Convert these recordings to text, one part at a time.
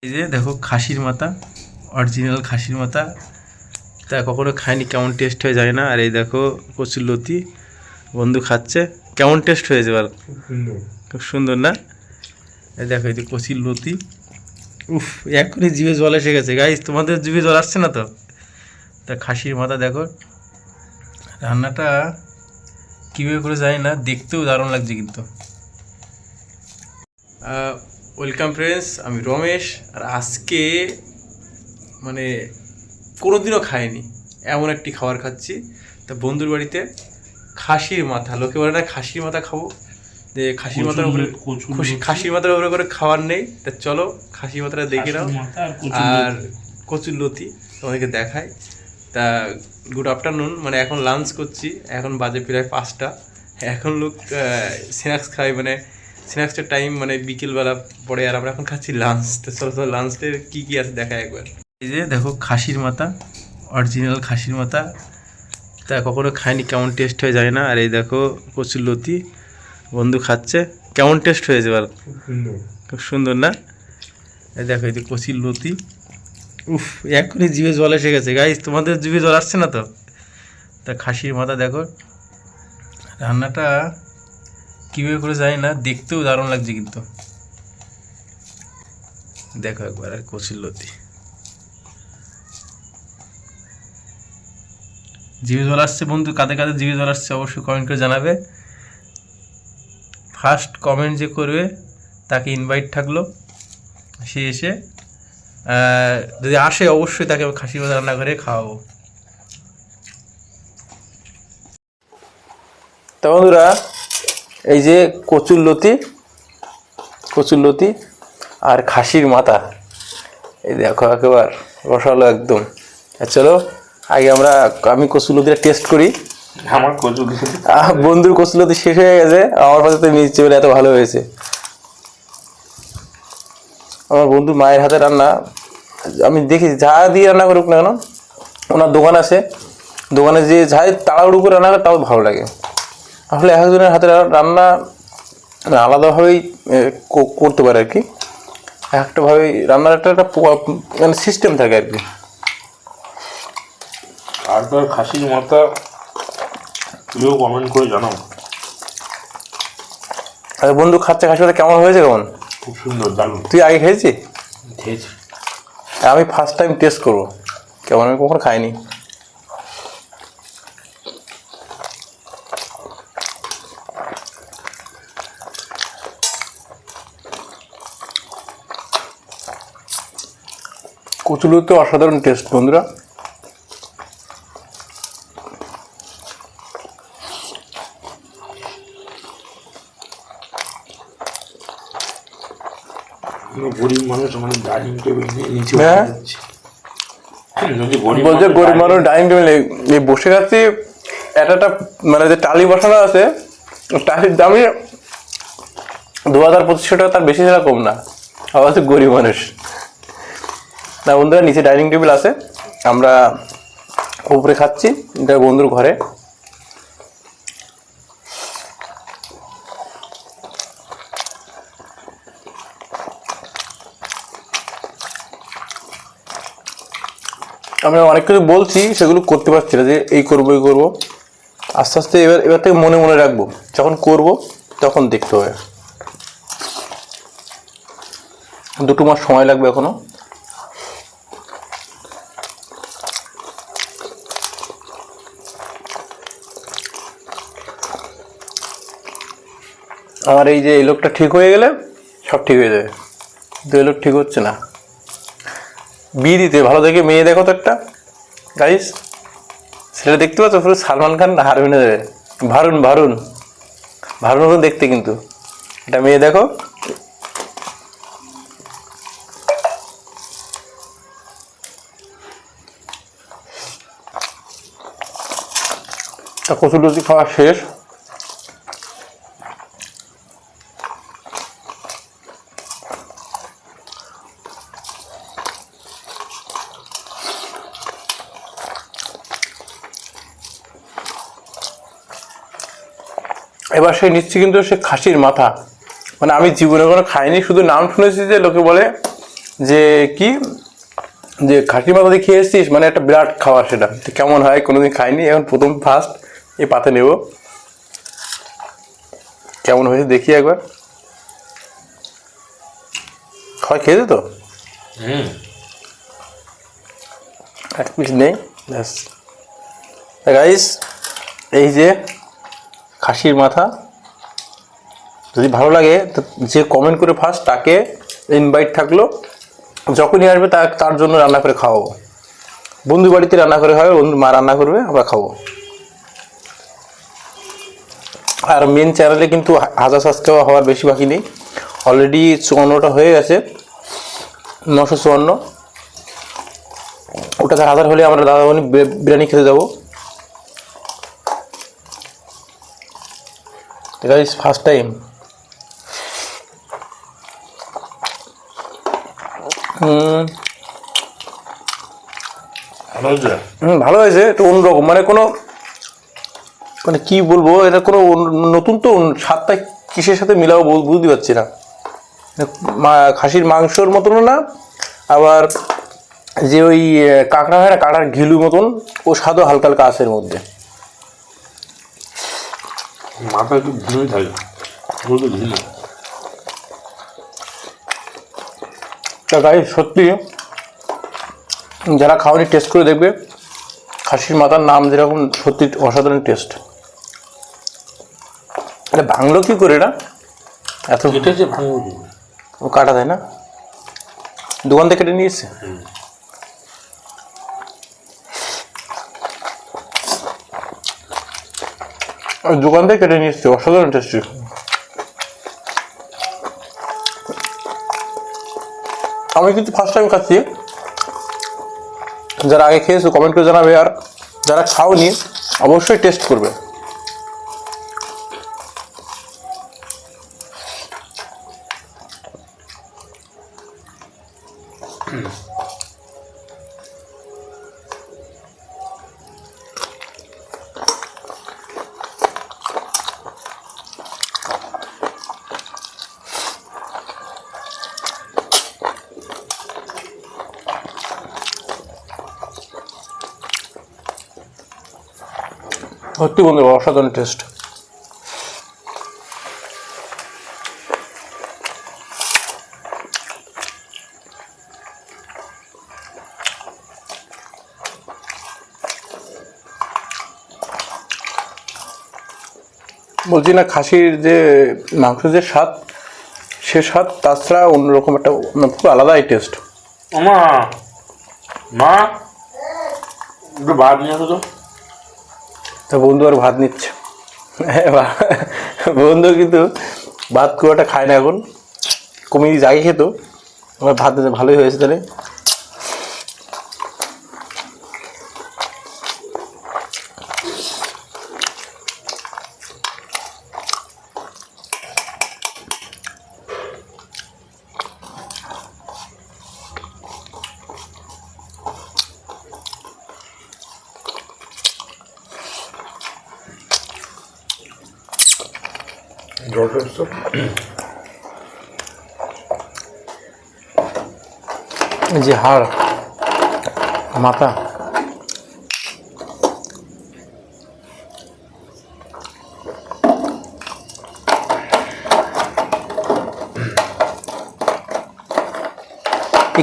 এই যে দেখো খাসির মাথা, অরিজিনাল খাসির মাথা। তা কখনো খাইনি, কেমন টেস্ট হয়ে যায় না। আর এই দেখো কচুর লতি, বন্ধু খাচ্ছে, কেমন টেস্ট হয়েছে বল? খুব সুন্দর না? এই দেখো এই যে কচুর লতি, উফ এখনই জিভে জল এসে গেছে গাইস। তোমাদের জিভে জল আসছে না তো? তা খাসির মাথা দেখো, রান্নাটা কীভাবে করে যায় না, দেখতেও দারুণ লাগছে কিন্তু। ওয়েলকাম ফ্রেন্ডস, আমি রমেশ। আর আজকে মানে কোনোদিনও খাইনি এমন একটি খাবার খাচ্ছি। তা বন্ধুর বাড়িতে খাসির মাথা, লোকে বলে না খাসির মাথা খাবো, যে খাসির মাথার উপরে খাসির মাথার উপরে করে খাওয়ার নেই। তা চলো খাসির মাথাটা দেখে নাও আর কচুর লতি তোমাদেরকে দেখাই। তা গুড আফটারনুন, মানে এখন লাঞ্চ করছি, এখন বাজে প্রায় 5টা। এখন লোক স্ন্যাক্স খাই, মানে স্ন্যাক্সটার টাইম মানে বিকেলবেলা পরে, আর আমরা এখন খাচ্ছি লাঞ্চ। তো চলো চলো লাঞ্চের কী কী আছে দেখাই একবার। এই যে দেখো খাসির মাথা, অরিজিনাল খাসির মাথা। তা কখনো খাইনি, কেমন টেস্ট হয়ে যায় না। আর এই দেখো কচুর লতি, বন্ধু খাচ্ছে, কেমন টেস্ট হয়েছে বল? খুব সুন্দর না? এই দেখো এই যে কচুর লতি, উফ এখনই জিভে জল এসে গেছে গাইস। তোমাদের জিভে জল আসছে না তো? তা খাসির মাথা দেখো, রান্নাটা কীভাবে করে যায় না, দেখতেও দারুণ লাগছে কিন্তু। দেখো একবার, আর কচুর লতি, জিভে জল আসছে বন্ধু। কাঁদে কাঁদে জিভে জল আসছে, অবশ্যই কমেন্ট করে জানাবে। ফার্স্ট কমেন্ট যে করবে তাকে ইনভাইট থাকলো, সে এসে যদি আসে অবশ্যই তাকে খাসি মাথা রান্না করে খাওয়াবো। তো বন্ধুরা, এই যে কচুর লতি আর খাসির মাথা, এই দেখো একেবার রসালো একদম। চলো আগে আমি কচুর লতিটা টেস্ট করি। আমার কচুর বন্ধুর কচুর লতি শেষ হয়ে গেছে, আমার পাশে তো মিষ্টি বলে এত ভালো হয়েছে। আমার বন্ধু মায়ের হাতে রান্না আমি দেখি, যা দিয়ে রান্না করুক না কেন, ওনার দোকান আছে, দোকানে যে যাই তাড়াহুড়ো করে রান্না করে তাও ভালো লাগে। আসলে এক একজনের হাতে রান্না আলাদাভাবেই করতে পারে আর কি, একটাভাবেই রান্নার একটা মানে সিস্টেম থাকে আর কি। আর তোর খাসির মাথা তুইও কমেন্ট করে জানাও। আর বন্ধু খাচ্ছে, খাসি মাথা কেমন হয়েছে? কেমন? খুব সুন্দর, দারুণ। তুই আগে খেয়েছিস? খেয়েছি। আমি ফার্স্ট টাইম টেস্ট করবো কেমন, আমি কখনো খাইনি। কচুর তো অসাধারণ টেস্ট বন্ধুরা। গরিব মানুষ মানে ডাইনিং টেবিল নিচে বলছে গরিব মানুষ ডাইনিং টেবিলে বসে খাচ্ছি, একটা মানে যে টালি বসানো আছে, টালির দামই 2000-2500 টাকা, তার বেশি ছাড়া কম না। আবার হচ্ছে গরিব মানুষ না বন্ধুরা। নিচে ডাইনিং টেবিল আছে, আমরা উপরে খাচ্ছি, এটা বন্ধুর ঘরে। আমরা অনেক কিছু বলছি, সেগুলো করতে পারছি না, যে এই করবো এই করবো। আস্তে আস্তে এবার থেকে মনে মনে রাখবো, যখন করব তখন দেখতে হবে। 2 মাস সময় লাগবে এখনো। আমার এই যে এই লোকটা ঠিক হয়ে গেলে সব ঠিক হয়ে যাবে, কিন্তু এই লোক ঠিক হচ্ছে না। বিয়ে দিতে ভালো দেখে মেয়ে দেখো তো একটা গাইস, সেটা দেখতে পাচ্ছ পুরো সালমান খান হার মেনে দেবে। ভারুন মতো দেখতে, কিন্তু এটা মেয়ে দেখো। কচুর লতি খাওয়া শেষ। এবার সে নিচ্ছে কিন্তু সে খাসির মাথা, মানে আমি জীবনে কোনো খাইনি, শুধু নাম শুনেছি যে লোকে বলে যে কি যে খাসির মাথা দিয়ে খেয়ে এসছিস, মানে একটা বিরাট খাবার সেটা। কেমন হয় কোনোদিন খাইনি, এখন প্রথম ফার্স্ট এই পাতে নেব। কেমন হয়েছে দেখি একবার। হয় খেয়েছে তো, এক পিস নেই ব্যাস। গাইস এই যে খাসির মাথা, যদি ভালো লাগে তো যে কমেন্ট করে ফার্স্ট তাকে ইনভাইট থাকলো, যখনই আসবে তার জন্য রান্না করে খাওয়াবো। বন্ধু বাড়িতে রান্না করে খাওয়াবে, বন্ধু মা রান্না করবে, আমরা খাবো। আর মেন চ্যানেলে কিন্তু 1000 সাবস্ক্রাইবার হওয়ার বেশি বাকি নেই, অলরেডি 54টা হয়ে গেছে, 954। ওটাতে 1000 হলে আমরা দাদাবনি বিরিয়ানি খেতে যাবো। Guys first time. ভালো হয়েছে, একটু অন্যরকম, মানে কোনো মানে কি বলবো, এটা কোনো নতুন তো স্বাদটা কিসের সাথে মিলাবো বুঝতে পারছি না। খাসির মাংসর মতনও না, আবার যে ওই কাঁকড়া হয় না, কাঁকড়ার ঘিলু মতন, ও স্বাদও হালকা হালকা আছে এর মধ্যে। মাথা একটু ঘিনুই থাকে, ঘিনু। গাই সত্যি যারা খাওয়ানি টেস্ট করে দেখবে, খাসির মাথার নাম যেরকম, সত্যি অসাধারণ টেস্ট। এটা ভাঙলো কি করে না এত? এটা যে ভাঙলো ও কাটা দেয় না, দোকান থেকে কেটে নিয়ে এসছে। দোকান থেকে কেটে নিয়ে এসছে, অসাধারণ টেস্টি। আমি কিন্তু ফার্স্ট টাইম খাচ্ছি, যারা আগে খেয়েছো কমেন্ট করে জানাবে, আর যারা খাওনি অবশ্যই টেস্ট করবে। সত্যি বন্ধু অসাধারণ টেস্ট। বলছি না, খাসির যে মাংস যে স্বাদ, সে স্বাদ তাছাড়া অন্যরকম একটা খুব আলাদাই টেস্ট। মা মা একটু ভাত নিয়ে আসো তো। তা বন্ধু আর ভাত নিচ্ছে, বন্ধু কিন্তু ভাত খুব একটা খায় না এখন, কমিয়ে যাই খেত, আমার ভাত ভালোই হয়েছে তাহলে। যে হাড় মাথা,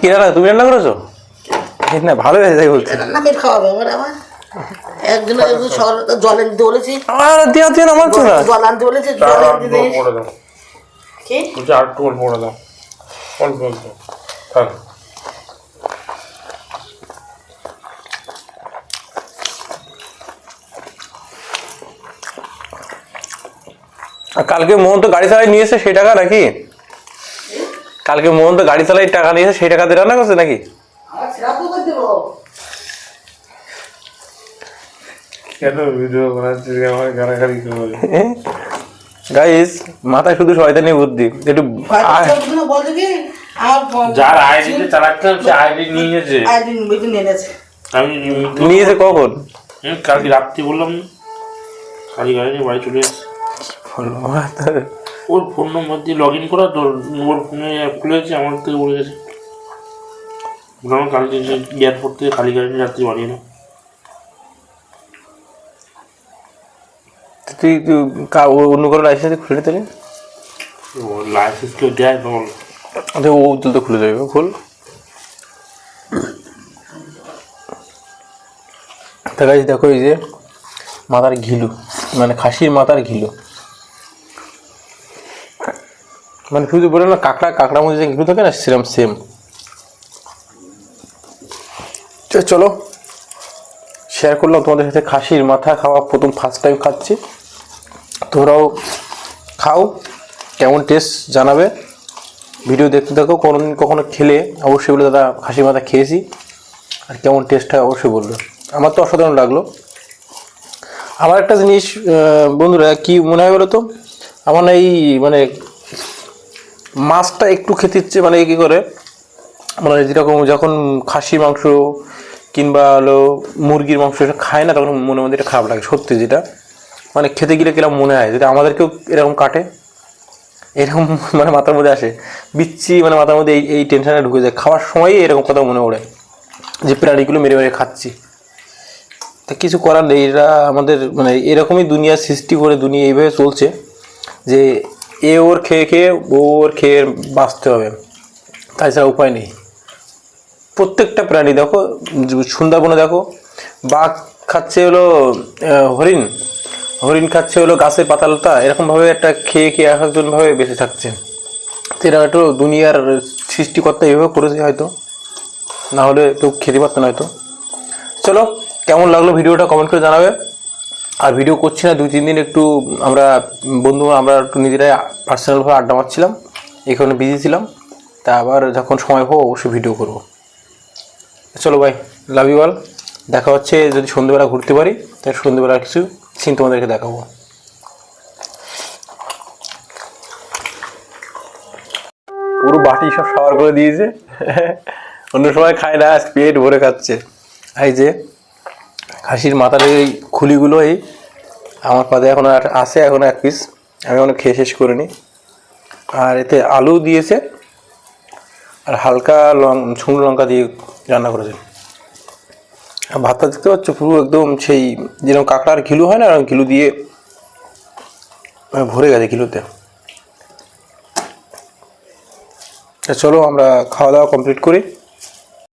কি রান্না তুমি রান্না করেছো? না ভালো হয়েছে তাই বলছি। রান্না খাওয়াবে আমার একজন জল আনতে বলেছি, আমার দিয়া দিয়ে আমার তো না, জল আনতে বলেছি, জল আনতে দিয়ে কি আর একটু অল্প করে দাও, অল্প অল্প থাক। কালকে মোহন তো গাড়ি চালাই নিয়েছে সেই টাকা নাকি? কালকে মোহন তো গাড়ি চালাই টাকা নিয়েছে, সেই টাকা দিয়ে রান্না করছে নাকি? কেন ভিডিও বানাচ্ছিস আমার গালাগালি করে? গাইস মাথায় শুধু শয়তানি বুদ্ধি, একটু বলছে কি যার আইডিতে চালাচ্ছিলাম সে আইডি নিয়েছে, আমি নিয়েছে কখন? কালকে রাত্রি বললাম, খালি গাড়ি নিয়ে বাড়ি চলে এসেছে। ওর ফোন নম্বর দিয়ে লগ ইন করা, তোর ওর ফোনে অ্যাপ খুলেছে, আমার থেকে বলে গেছে। আমার কালকে এয়ারপোর্ট থেকে খালি গাড়ি রাত্রি বাড়িয়ে না। তুই অন্য কোনো লাইসেন্স খুলে দিলি? লাইসেন্স কেউ দেয় তখন ও তুই তো খুলে দেবে, খোল। তা গাইস দেখো, এই যে মাথার ঘিলু, মানে খাসির মাথার ঘিলু, মানে শুধু বলে না কাঁকড়ার মধ্যে যে ঘিলু থাকে না, সেরকম সেম। চলো শেয়ার করলাম তোমাদের সাথে খাসির মাথা খাওয়া, প্রথম ফার্স্ট টাইম খাচ্ছি। তোমরাও খাও, কেমন টেস্ট জানাবে, ভিডিও দেখতে থাকো। কখনো খেলে অবশ্যই বলে দাদা খাসির মাথা খেয়েছি, আর কেমন টেস্ট হয় অবশ্যই বলবে। আমার তো অসাধারণ লাগলো। আমার একটা জিনিস বন্ধুরা কি মনে হয় বলো তো, আমার এই মানে মাছটা একটু খেতে ইচ্ছে, মানে কী করে, মানে যেরকম যখন খাসি মাংস কিংবা হলো মুরগির মাংস এটা খায় না, তখন মনে মধ্যে এটা খারাপ লাগে সত্যি। যেটা মানে খেতে গেলে কিরকম মনে হয়, যদি আমাদেরকেও এরকম কাটে, এরকম মানে মাথার মধ্যে আসে বিচ্ছি, মানে মাথার মধ্যে এই টেনশনে ঢুকে যায়। খাওয়ার সময়ই এরকম কথা মনে পড়ে যে প্রাণীগুলো মেরে মেরে খাচ্ছি। তা কিছু করার নেই, এরা আমাদের মানে এরকমই দুনিয়া সৃষ্টি করে, দুনিয়া এইভাবে চলছে যে এ ওর খেয়ে খেয়ে ওর খেয়ে বাঁচতে হবে, তাছাড়া উপায় নেই। প্রত্যেকটা প্রাণী দেখো, সুন্দরবনে দেখো বাঘ খাচ্ছে হলো হরিণ, হরিণ খাচ্ছে হলো গাছের পাতালতা, এরকমভাবে একটা খেয়ে খেয়ে একজনভাবে বেঁচে থাকছে। তো এরা একটু দুনিয়ার সৃষ্টিকর্তা এইভাবে করেছে হয়তো, না হলে তো খেতে পারতো না হয়তো। চলো কেমন লাগলো ভিডিওটা কমেন্ট করে জানাবে। আর ভিডিও করছি না 2-3 দিন, একটু আমরা আমরা একটু নিজেরাই পার্সোনালভাবে আড্ডা মারছিলাম, এখানে বিজি ছিলাম। তা আবার যখন সময় পাবো অবশ্যই ভিডিও করব। চলো ভাই, লাভ ইউ অল। দেখা হচ্ছে যদি সন্ধ্যেবেলা ঘুরতে পারি, তাই সন্ধ্যেবেলা কিছু সিন তোমাদেরকে দেখাবো। পুরো বাটি সব সাবার করে দিয়েছে, অন্য সময় খায় না, পেট ভরে খাচ্ছে। এই যে খাসির মাথার এই খুলিগুলো, এই আমার পাতে এখন আছে, এখন 1 পিস, আমি অনেক খেয়ে শেষ করিনি। আর এতে আলু দিয়েছে আর হালকা শুকনো লঙ্কা দিয়ে রান্না করেছে। ভাতটা দেখতে পাচ্ছ পুরো একদম সেই যেরকম কাঁকড়ার ঘিলু হয় না, ঘিলু দিয়ে ভরে গেছে ঘিলুতে। চলো আমরা খাওয়া দাওয়া কমপ্লিট করি।